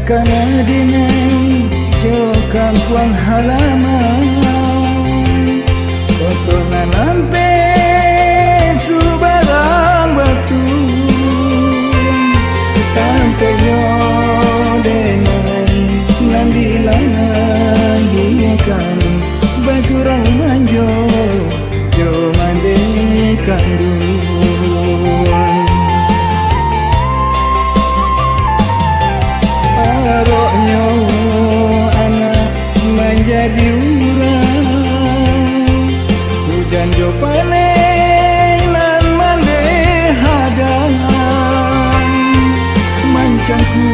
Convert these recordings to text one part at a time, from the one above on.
Kana dinai jo kampung halaman Kotonan lampe subarang batu Sampai nyo denai nandilangi kan Baturang manjo jo mande kandung Aroknyo anak menjadi urang Hujan jo panen lan mande hadangan Mancangku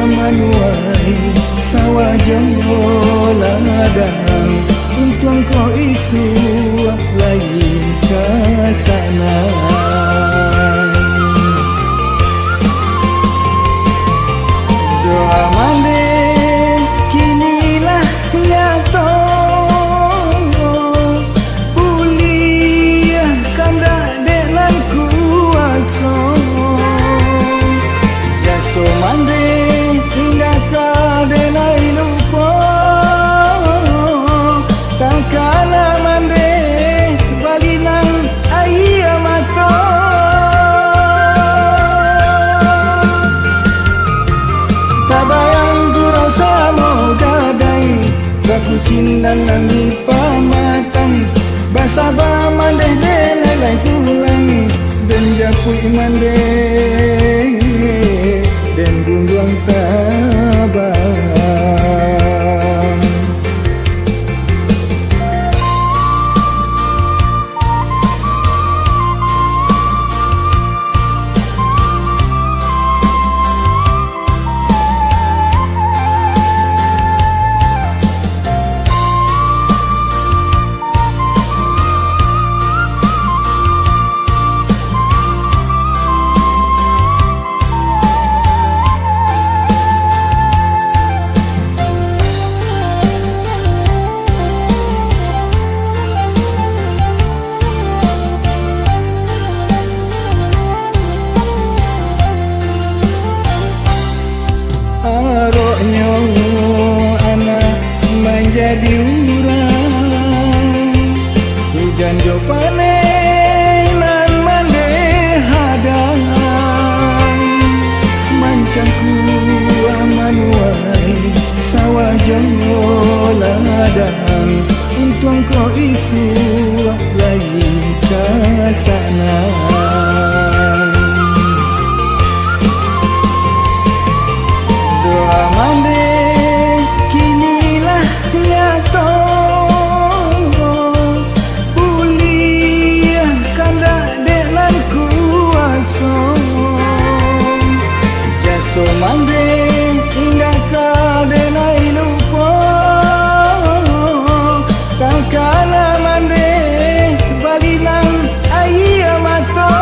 amanuai sawah jo ladang Untung kau isu lain ke sana Doa mande kinilah nyato Kuliah kandak denan kuaso Jaso mande indah kadenai lupa Tangkala mande balinang ayah mato Tabayang gurau samo gadai Baku cindan nangi pamatang Basaba mandeh delai tulang Dan jakui mandeh Dan gunduang tabang Aroknyo anak menjadi urang Hujan jo panen lan mande hadangan Mancangku amanuai sawah jo ladang Untung kau isu lain ke sana Doa mande kinilah nyato Kuliah kandak denan kuaso Jaso mande indah kadenai lupa Tangkala mande balinang ayah mato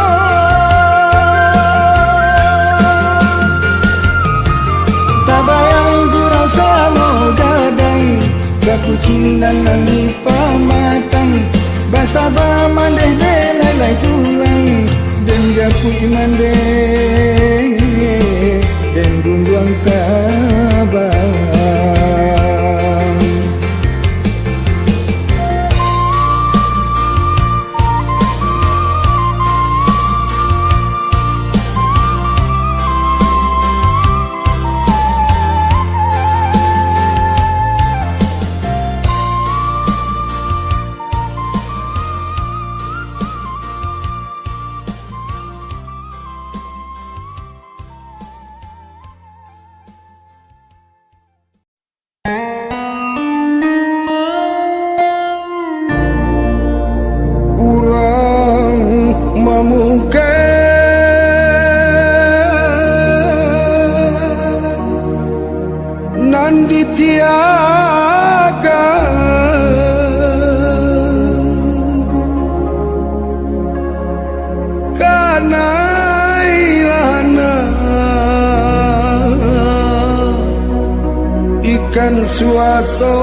Tabayang gurau samo gadai Baku cindan nangi pamatang Basaba mandeh delai tulang Dan jakui mandeh Dan gunduang tabang Nandi tiaga kana ilana ikan suaso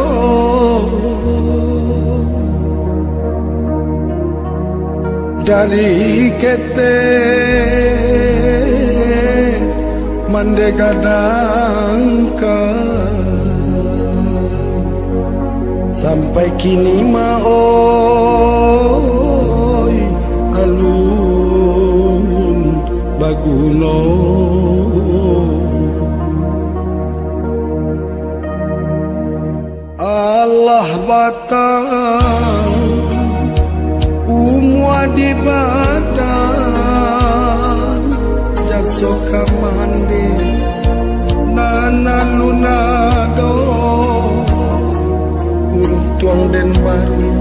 dari kete mande kadangkan sampai kini maoi alun baguno Allah batang umwa di badan jaso kamande nana lunado untuang den baru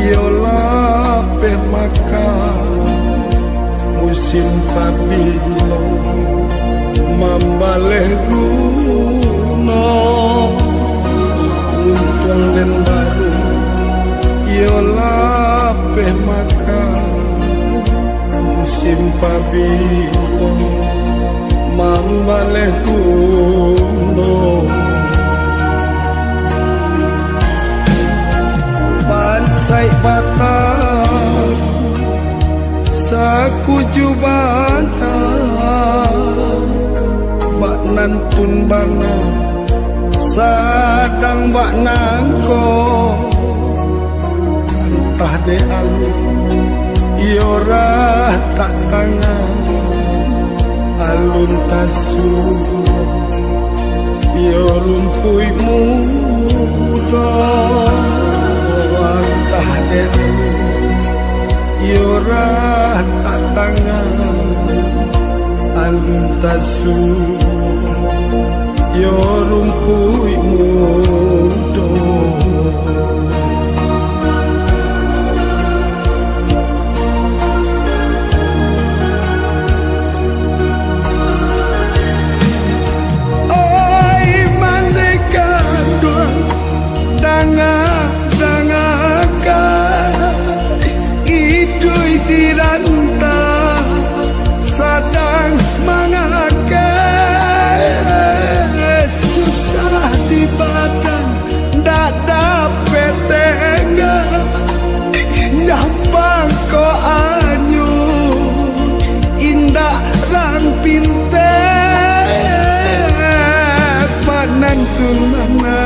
yola pe maka musim pabilo mambale guno untuang den baru yola pe maka musim pabilo mambale guno pansai batak sakuju batak baknan pun bana sadang baknangko entah de alu iora tak tangan alun tasu iorum pui muda entah de alu iora tak tangan alun tasu iorum pui muda sadang mengakai susah di badan ndak dapat tengga nyampang ko anyu indah rang pinte panan tunana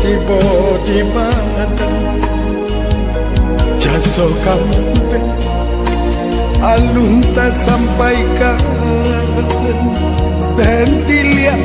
tibo di badan jaso kamu alun tak sampaikan dan dilihat